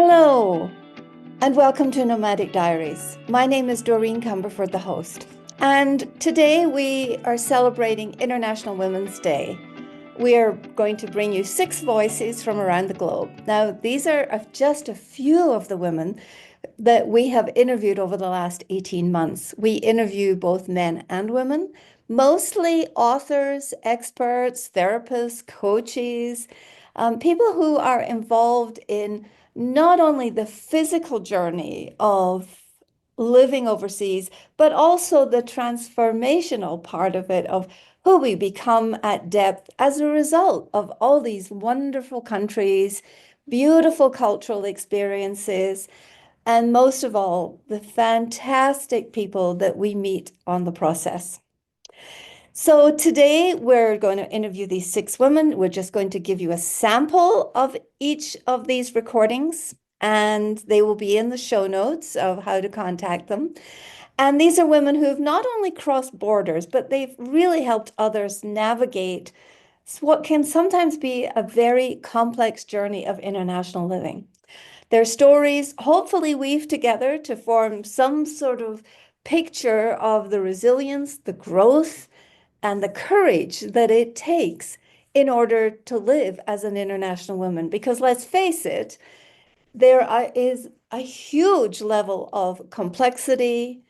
Hello, and welcome to Nomadic Diaries. My name is Doreen Cumberford, the host. And today we are celebrating International Women's Day. We are going to bring you 6 voices from around the globe. Now, these are just a few of the women that we have interviewed over the last 18 months. We interview both men and women, mostly authors, experts, therapists, coaches, people who are involved in not only the physical journey of living overseas, but also the transformational part of it, of who we become at depth as a result of all these wonderful countries, beautiful cultural experiences, and most of all, the fantastic people that we meet on the process. So today we're going to interview these 6 women. We're just going to give you a sample of each of these recordings, and they will be in the show notes of how to contact them. And these are women who have not only crossed borders, but they've really helped others navigate what can sometimes be a very complex journey of international living. Their stories hopefully weave together to form some sort of picture of the resilience, the growth, and the courage that it takes in order to live as an international woman. Because let's face it, is a huge level of complexity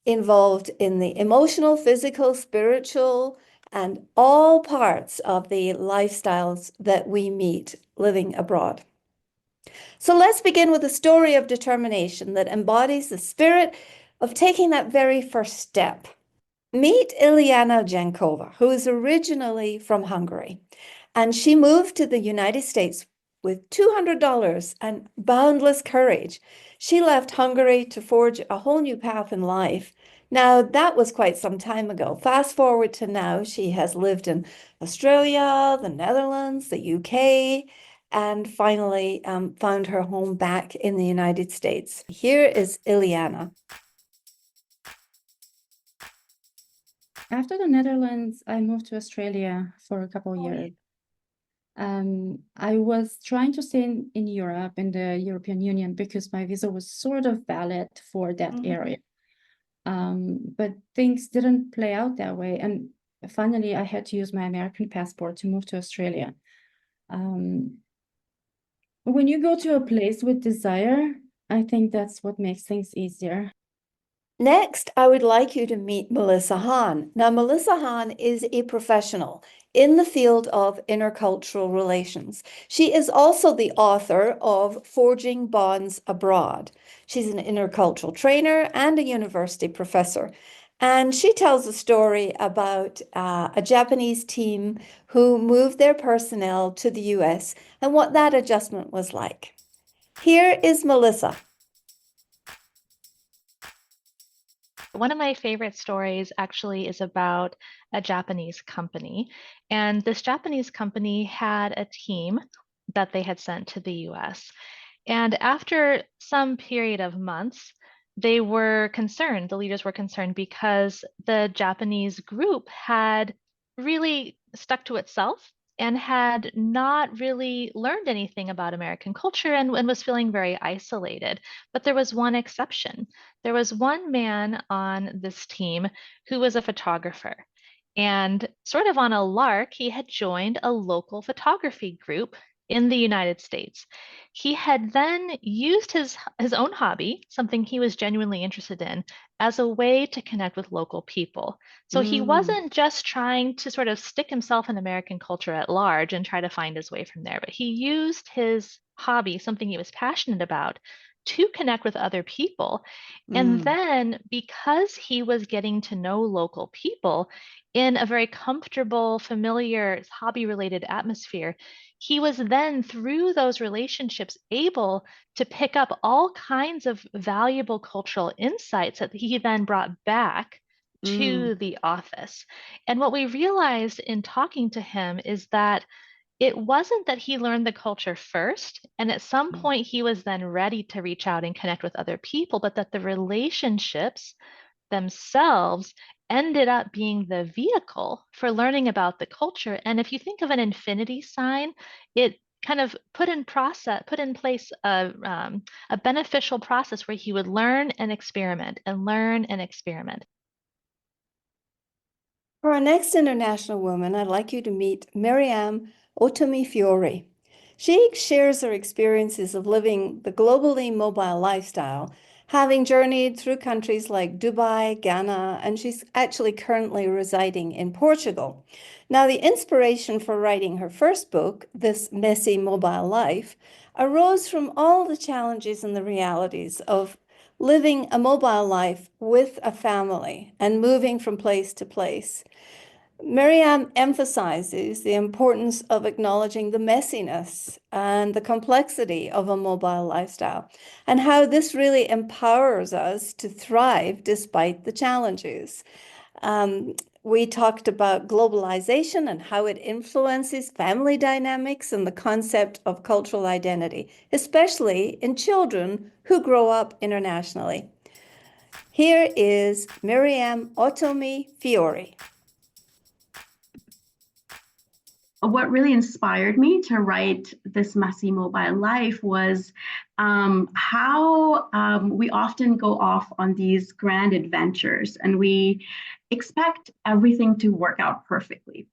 involved in the emotional, physical, spiritual, and all parts of the lifestyles that we meet living abroad. So let's begin with a story of determination that embodies the spirit of taking that very first step. Meet Iliana Jankova, who is originally from Hungary, and she moved to the United States with $200 and boundless courage. She left Hungary to forge a whole new path in life. Now, that was quite some time ago. Fast forward to now, she has lived in Australia, the Netherlands, the UK, and finally found her home back in the United States. Here is Iliana. After the Netherlands, I moved to Australia for a couple of years. I was trying to stay in Europe, in the European Union, because my visa was sort of valid for that area. But things didn't play out that way. And finally, I had to use my American passport to move to Australia. When you go to a place with desire, I think that's what makes things easier. Next, I would like you to meet Melissa Hahn. Now, Melissa Hahn is a professional in the field of intercultural relations. She is also the author of Forging Bonds Abroad. She's an intercultural trainer and a university professor. And she tells a story about a Japanese team who moved their personnel to the US and what that adjustment was like. Here is Melissa. One of my favorite stories actually is about a Japanese company. And this Japanese company had a team that they had sent to the US. And after some period of months, they were concerned, the leaders were concerned because the Japanese group had really stuck to itself and had not really learned anything about American culture and was feeling very isolated. But there was one exception. There was one man on this team who was a photographer. And sort of on a lark, he had joined a local photography group in the United States. He had then used his own hobby, something he was genuinely interested in, as a way to connect with local people. So he wasn't just trying to sort of stick himself in American culture at large and try to find his way from there, but he used his hobby, something he was passionate about, to connect with other people. And then because he was getting to know local people in a very comfortable, familiar, hobby-related atmosphere, he was then, through those relationships, able to pick up all kinds of valuable cultural insights that he then brought back to the office. And what we realized in talking to him is that it wasn't that he learned the culture first, and at some point he was then ready to reach out and connect with other people, but that the relationships themselves ended up being the vehicle for learning about the culture. And if you think of an infinity sign, it kind of put in place a beneficial process where he would learn and experiment and learn and experiment. For our next international woman, I'd like you to meet Mariam Ottimifiore. She shares her experiences of living the globally mobile lifestyle, having journeyed through countries like Dubai, Ghana, and she's actually currently residing in Portugal. Now, the inspiration for writing her first book, This Messy Mobile Life, arose from all the challenges and the realities of living a mobile life with a family and moving from place to place. Mariam emphasizes the importance of acknowledging the messiness and the complexity of a mobile lifestyle and how this really empowers us to thrive despite the challenges. We talked about globalization and how it influences family dynamics and the concept of cultural identity, especially in children who grow up internationally. Here is Mariam Ottimifiore. What really inspired me to write This Messy Mobile Life was how we often go off on these grand adventures and we expect everything to work out perfectly.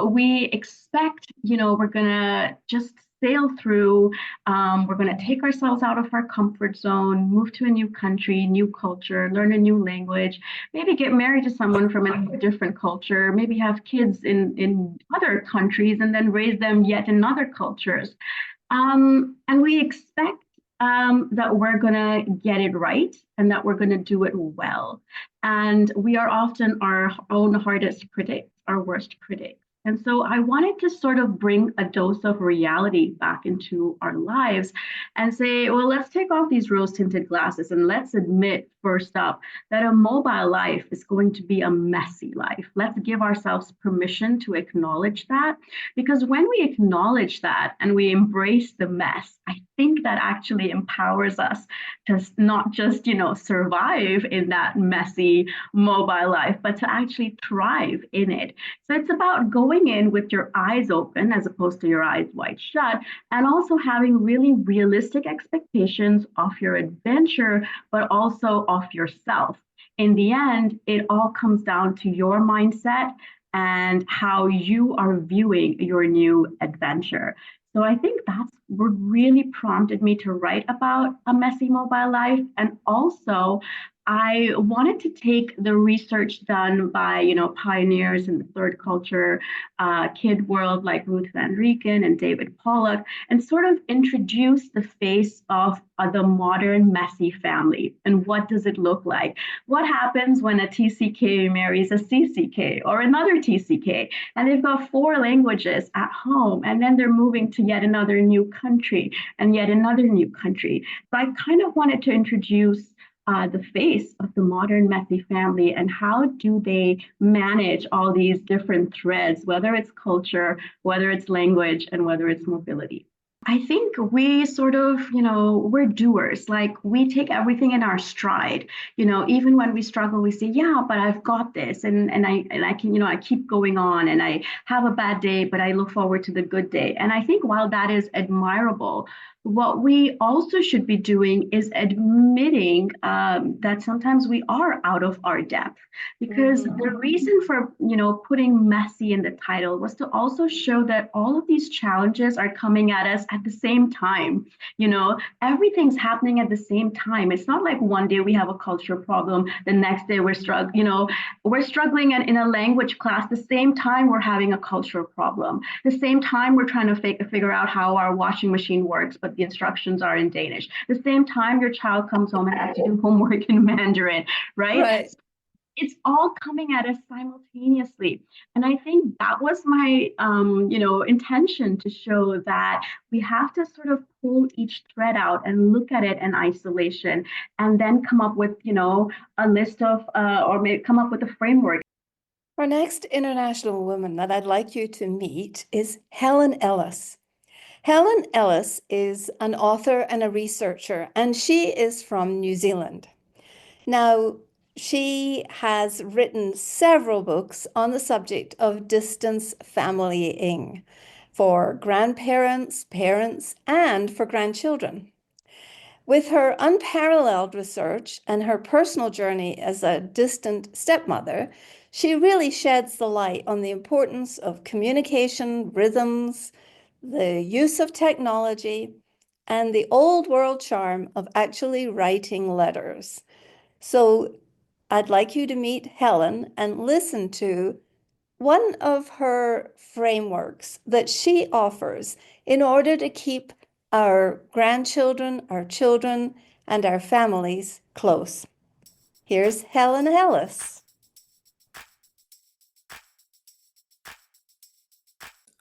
We expect, we're gonna just sail through, we're gonna take ourselves out of our comfort zone, move to a new country, new culture, learn a new language, maybe get married to someone from a different culture, maybe have kids in other countries and then raise them yet in other cultures. And we expect that we're going to get it right and that we're going to do it well. And we are often our own hardest critics, our worst critics. And so I wanted to sort of bring a dose of reality back into our lives and say, well, let's take off these rose-tinted glasses and let's admit first up that a mobile life is going to be a messy life. Let's give ourselves permission to acknowledge that, because when we acknowledge that and we embrace the mess, I think that actually empowers us to not just, survive in that messy mobile life, but to actually thrive in it. So it's about going in with your eyes open as opposed to your eyes wide shut, and also having really realistic expectations of your adventure, but also of yourself. In the end, it all comes down to your mindset and how you are viewing your new adventure. So I think that's what really prompted me to write about a messy mobile life. And also, I wanted to take the research done by, pioneers in the third culture kid world like Ruth Van Reken and David Pollock, and sort of introduce the face of the modern messy family. And what does it look like? What happens when a TCK marries a CCK or another TCK? And they've got 4 languages at home, and then they're moving to yet another new country and yet another new country. So I kind of wanted to introduce the face of the modern messy family and how do they manage all these different threads, whether it's culture, whether it's language, and whether it's mobility. I think we sort of, we're doers. Like we take everything in our stride. Even when we struggle, we say, yeah, but I've got this. And I can, I keep going on and I have a bad day, but I look forward to the good day. And I think while that is admirable, what we also should be doing is admitting that sometimes we are out of our depth, because the reason for, putting messy in the title was to also show that all of these challenges are coming at us at the same time. Everything's happening at the same time. It's not like one day we have a culture problem, the next day we're struggling in a language class, the same time we're having a cultural problem, the same time we're trying to figure out how our washing machine works, but the instructions are in Danish. The same time your child comes home and has to do homework in Mandarin, right? It's all coming at us simultaneously. And I think that was my, intention to show that we have to sort of pull each thread out and look at it in isolation and then come up with, a list of, or maybe come up with a framework. Our next international woman that I'd like you to meet is Helen Ellis. Helen Ellis is an author and a researcher, and she is from New Zealand. Now, she has written several books on the subject of distance familying. for grandparents, parents, and for grandchildren. With her unparalleled research and her personal journey as a distant stepmother, she really sheds the light on the importance of communication, rhythms, the use of technology, and the old world charm of actually writing letters. So I'd like you to meet Helen and listen to one of her frameworks that she offers in order to keep our grandchildren, our children, and our families close. Here's Helen Ellis.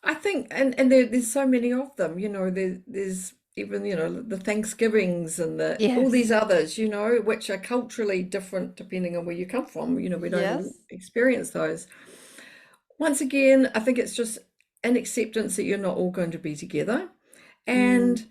I think, and there's so many of them, you know, there's even, you know, the Thanksgivings and all these others, you know, which are culturally different depending on where you come from. You know, we don't all experience those. Once again, I think it's just an acceptance that you're not all going to be together. And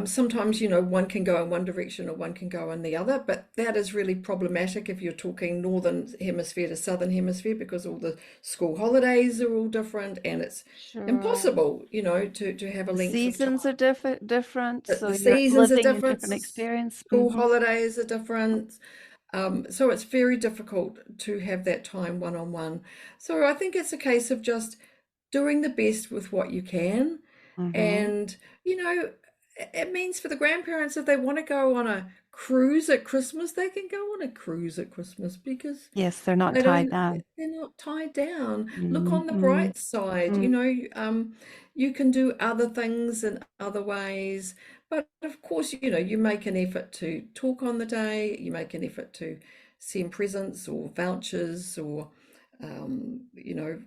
sometimes, you know, one can go in one direction or one can go in the other, but that is really problematic if you're talking northern hemisphere to southern hemisphere, because all the school holidays are all different, and it's impossible, you know, to have a length Seasons of time. are different, so The you're seasons are living in different, different experience. school holidays are different. So it's very difficult to have that time one-on-one. So I think it's a case of just doing the best with what you can. And, you know, it means for the grandparents, if they want to go on a cruise at Christmas, they can go on a cruise at Christmas, because they're not tied down. They're not tied down. Look on the bright side, you know, you can do other things in other ways. But of course, you know, you make an effort to talk on the day, you make an effort to send presents or vouchers, or, you know,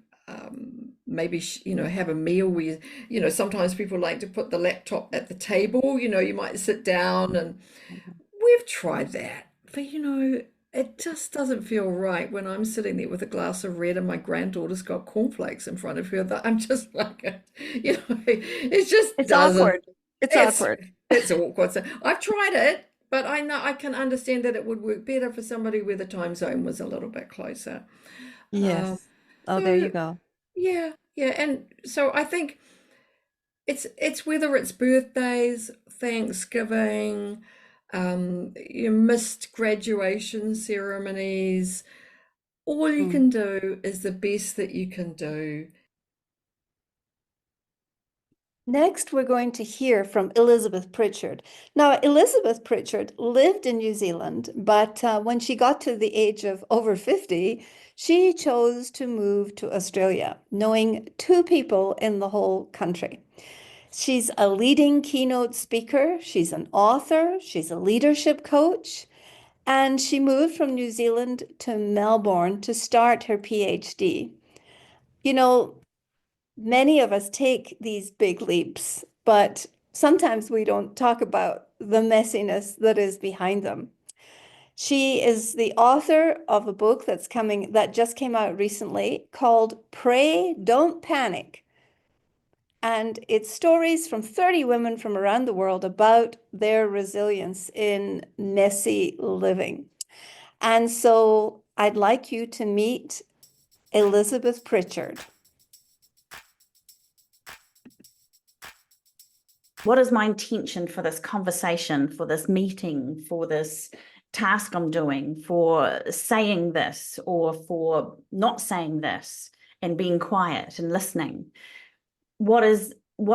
maybe, you know, have a meal where, you know, sometimes people like to put the laptop at the table, you know, you might sit down, and we've tried that, but, you know, it just doesn't feel right when I'm sitting there with a glass of red and my granddaughter's got cornflakes in front of her, that I'm just like, you know, it's awkward. It's awkward. It's awkward. So I've tried it, but I know I can understand that it would work better for somebody where the time zone was a little bit closer. Yes. So, there you go. Yeah. And so I think it's whether it's birthdays, Thanksgiving, you missed graduation ceremonies, all you can do is the best that you can do. Next, we're going to hear from Elizabeth Pritchard. Now, Elizabeth Pritchard lived in New Zealand, but when she got to the age of over 50, she chose to move to Australia, knowing 2 people in the whole country. She's a leading keynote speaker, she's an author, she's a leadership coach, and she moved from New Zealand to Melbourne to start her PhD. You know, many of us take these big leaps, but sometimes we don't talk about the messiness that is behind them. She is the author of a book that just came out recently called Pray, Don't Panic. And it's stories from 30 women from around the world about their resilience in messy living. And so I'd like you to meet Elizabeth Pritchard. What is my intention for this conversation, for this meeting, for this task I'm doing, for saying this or for not saying this, and being quiet and listening? What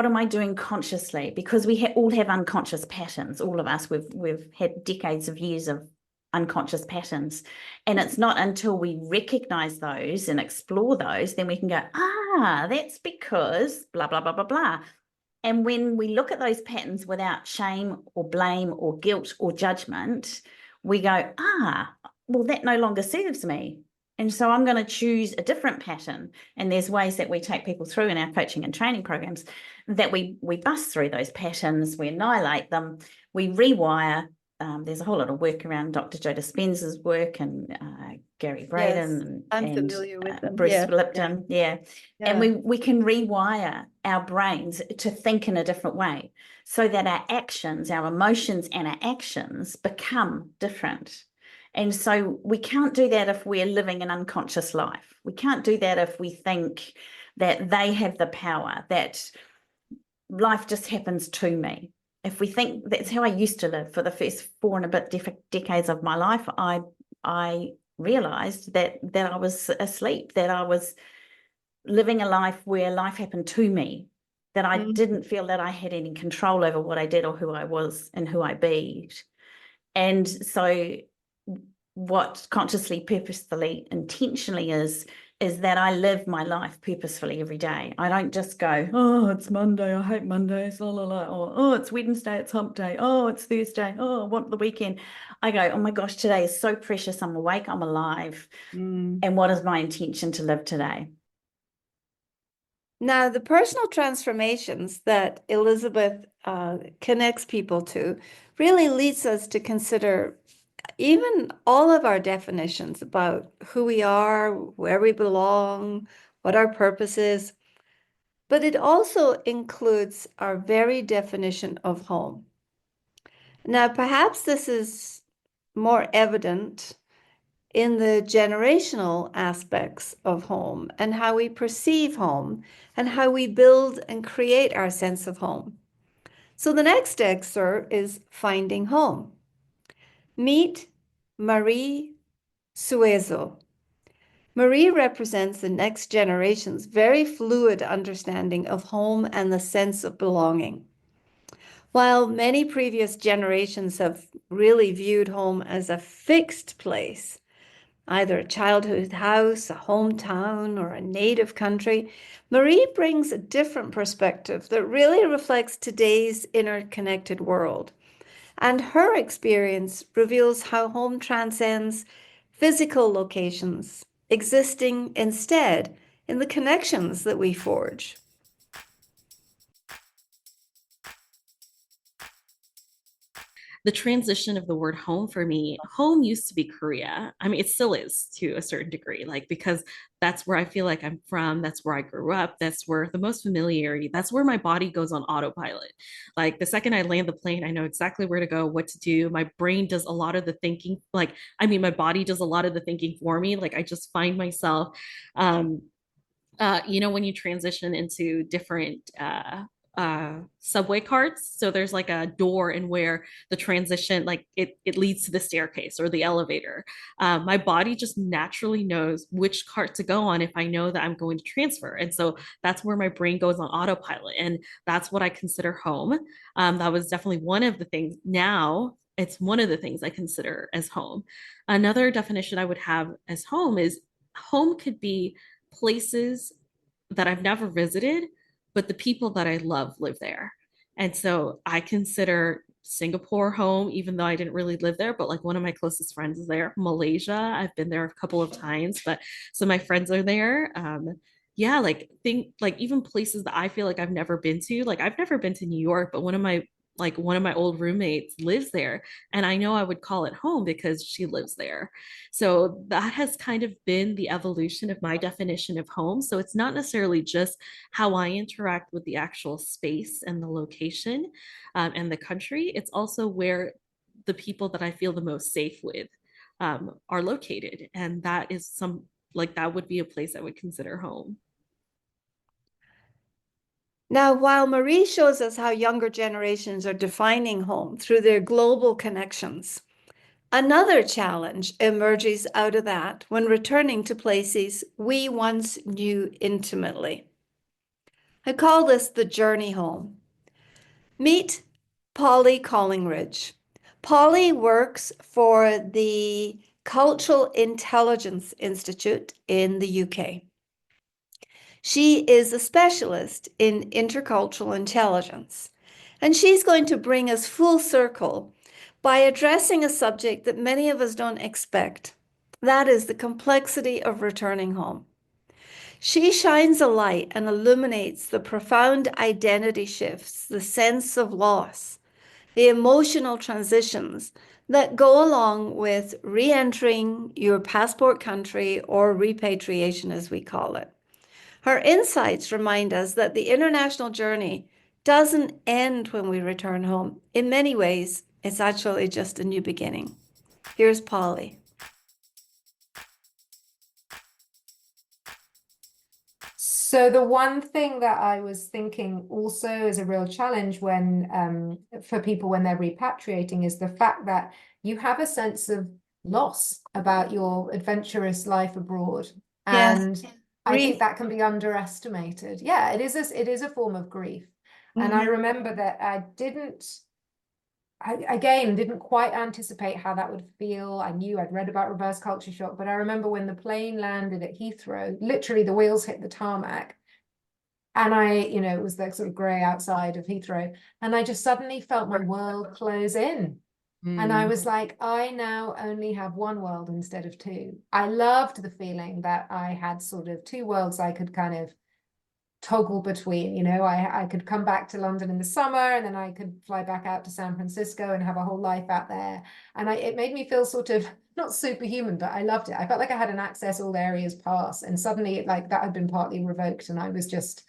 am I doing consciously? Because we all have unconscious patterns. All of us, we've had decades of years of unconscious patterns, and it's not until we recognize those and explore those, then we can go, that's because blah blah blah blah blah. And when we look at those patterns without shame or blame or guilt or judgment, we go, well, that no longer serves me. And so I'm going to choose a different pattern. And there's ways that we take people through in our coaching and training programs that we bust through those patterns, we annihilate them, we rewire. There's a whole lot of work around Dr. Joe Dispenza's work and Gary Braden I'm familiar with them. Bruce Lipton. And we can rewire our brains to think in a different way so that our actions, our emotions and our actions become different. And so we can't do that if we're living an unconscious life. We can't do that if we think that they have the power, that life just happens to me. If we think that's how I used to live for the first 4 and a bit decades of my life, I realized that I was asleep, that I was living a life where life happened to me, that I didn't feel that I had any control over what I did or who I was and who I be. And so what consciously, purposefully, intentionally is that I live my life purposefully every day. I don't just go, oh, it's Monday, I hate Mondays, la la la, or oh, it's Wednesday, it's hump day, oh, it's Thursday, oh, I want the weekend. I go, oh my gosh, today is so precious, I'm awake, I'm alive. And what is my intention to live today? Now, the personal transformations that Elizabeth connects people to really leads us to consider even all of our definitions about who we are, where we belong, what our purpose is. But it also includes our very definition of home. Now, perhaps this is more evident in the generational aspects of home and how we perceive home and how we build and create our sense of home. So the next excerpt is Finding Home. Meet Marie Suezo. Marie represents the next generation's very fluid understanding of home and the sense of belonging. While many previous generations have really viewed home as a fixed place, either a childhood house, a hometown, or a native country, Marie brings a different perspective that really reflects today's interconnected world. And her experience reveals how home transcends physical locations, existing instead in the connections that we forge. The transition of the word home for me, home used to be Korea. I mean, it still is to a certain degree, like, because that's where I feel like I'm from. That's where I grew up. That's where the most familiarity, that's where my body goes on autopilot. Like the second I land the plane, I know exactly where to go, what to do. My brain does a lot of the thinking. Like, I mean, my body does a lot of the thinking for me. Like I just find myself, when you transition into different subway carts, so there's like a door and where the transition, like it leads to the staircase or the elevator. My body just naturally knows which cart to go on if I know that I'm going to transfer, and so that's where my brain goes on autopilot, and that's what I consider home. That was definitely one of the things. Now it's one of the things I consider as home. Another definition I would have as home is home could be places that I've never visited, but the people that I love live there. And so I consider Singapore home, even though I didn't really live there, but like one of my closest friends is there. Malaysia, I've been there a couple of times, but so my friends are there. Yeah, like even places that I feel like I've never been to. Like I've never been to New York, but one of my old roommates lives there, and I know I would call it home because she lives there. So that has kind of been the evolution of my definition of home. So it's not necessarily just how I interact with the actual space and the location, and the country. It's also where the people that I feel the most safe with are located, and that is that would be a place I would consider home. Now, while Marie shows us how younger generations are defining home through their global connections, another challenge emerges out of that when returning to places we once knew intimately. I call this the journey home. Meet Polly Collingridge. Polly works for the Cultural Intelligence Institute in the UK. She is a specialist in intercultural intelligence, and she's going to bring us full circle by addressing a subject that many of us don't expect. That is the complexity of returning home. She shines a light and illuminates the profound identity shifts, the sense of loss, the emotional transitions that go along with re-entering your passport country, or repatriation as we call it. Her insights remind us that the international journey doesn't end when we return home. In many ways, it's actually just a new beginning. Here's Polly. So the one thing that I was thinking also is a real challenge when for people when they're repatriating is the fact that you have a sense of loss about your adventurous life abroad. Yes. And I think that can be underestimated. Yeah, it is a form of grief. And I remember that I didn't quite anticipate how that would feel. I knew I'd read about reverse culture shock, but I remember when the plane landed at Heathrow, literally the wheels hit the tarmac. And it was the sort of grey outside of Heathrow. And I just suddenly felt my world close in. And I was like, I now only have one world instead of two. I loved the feeling that I had sort of two worlds I could kind of toggle between. I could come back to London in the summer and then I could fly back out to San Francisco and have a whole life out there. And it made me feel sort of not superhuman, but I loved it. I felt like I had an access all areas pass, and suddenly like that had been partly revoked and I was just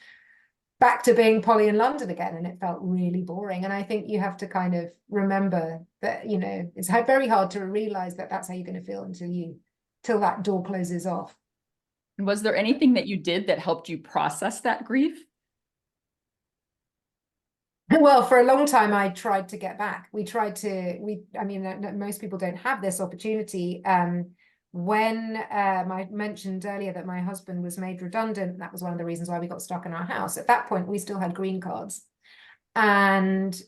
back to being Polly in London again, and it felt really boring. And I think you have to kind of remember that, it's very hard to realize that that's how you're going to feel till that door closes off. Was there anything that you did that helped you process that grief? Well, for a long time, I tried to get back. Most people don't have this opportunity. When I mentioned earlier that my husband was made redundant, that was one of the reasons why we got stuck in our house. At that point, we still had green cards. And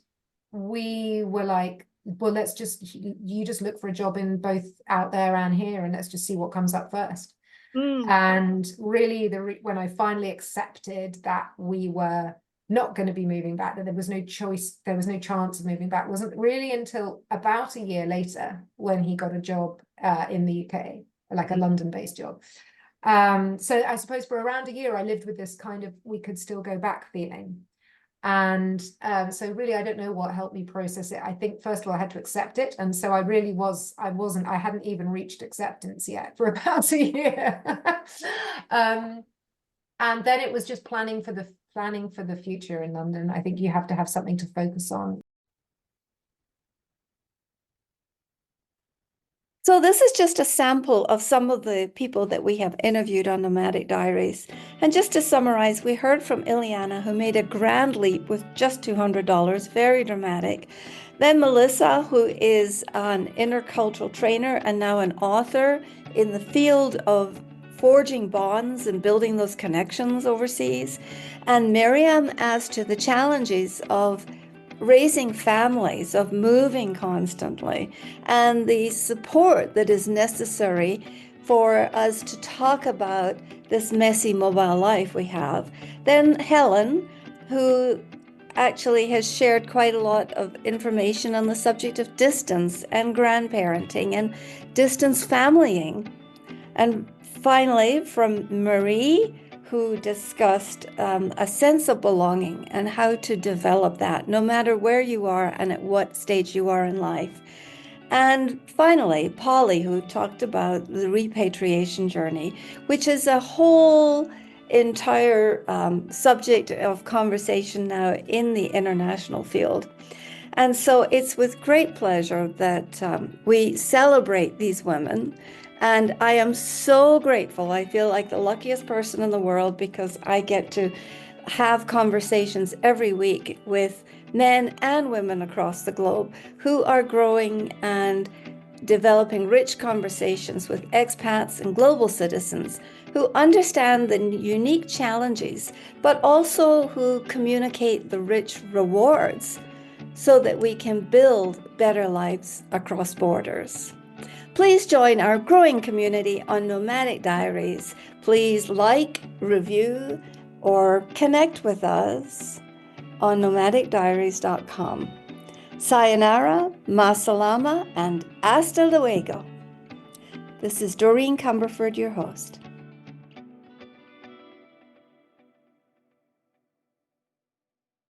we were like, well, you just look for a job in both out there and here, and let's just see what comes up first. And really, when I finally accepted that we were not going to be moving back, that there was no choice, there was no chance of moving back, wasn't really until about a year later when he got a job in the UK, like a London-based job. So I suppose for around a year, I lived with this kind of we could still go back feeling. And so really, I don't know what helped me process it. I think, first of all, I had to accept it. And so I hadn't even reached acceptance yet for about a year. And then it was just planning for the future in London. I think you have to have something to focus on. So this is just a sample of some of the people that we have interviewed on Nomadic Diaries. And just to summarize, we heard from Iliana, who made a grand leap with just $200, very dramatic. Then Melissa, who is an intercultural trainer and now an author in the field of forging bonds and building those connections overseas. And Mariam as to the challenges of raising families, of moving constantly, and the support that is necessary for us to talk about this messy mobile life we have. Then Helen, who actually has shared quite a lot of information on the subject of distance and grandparenting and distance familying. And finally, from Marie, who discussed a sense of belonging and how to develop that, no matter where you are and at what stage you are in life. And finally, Polly, who talked about the repatriation journey, which is a whole entire subject of conversation now in the international field. And so it's with great pleasure that we celebrate these women. And I am so grateful. I feel like the luckiest person in the world because I get to have conversations every week with men and women across the globe who are growing and developing rich conversations with expats and global citizens who understand the unique challenges, but also who communicate the rich rewards so that we can build better lives across borders. Please join our growing community on Nomadic Diaries. Please like, review, or connect with us on nomadicdiaries.com. Sayonara, masalama, and hasta luego. This is Doreen Cumberford, your host.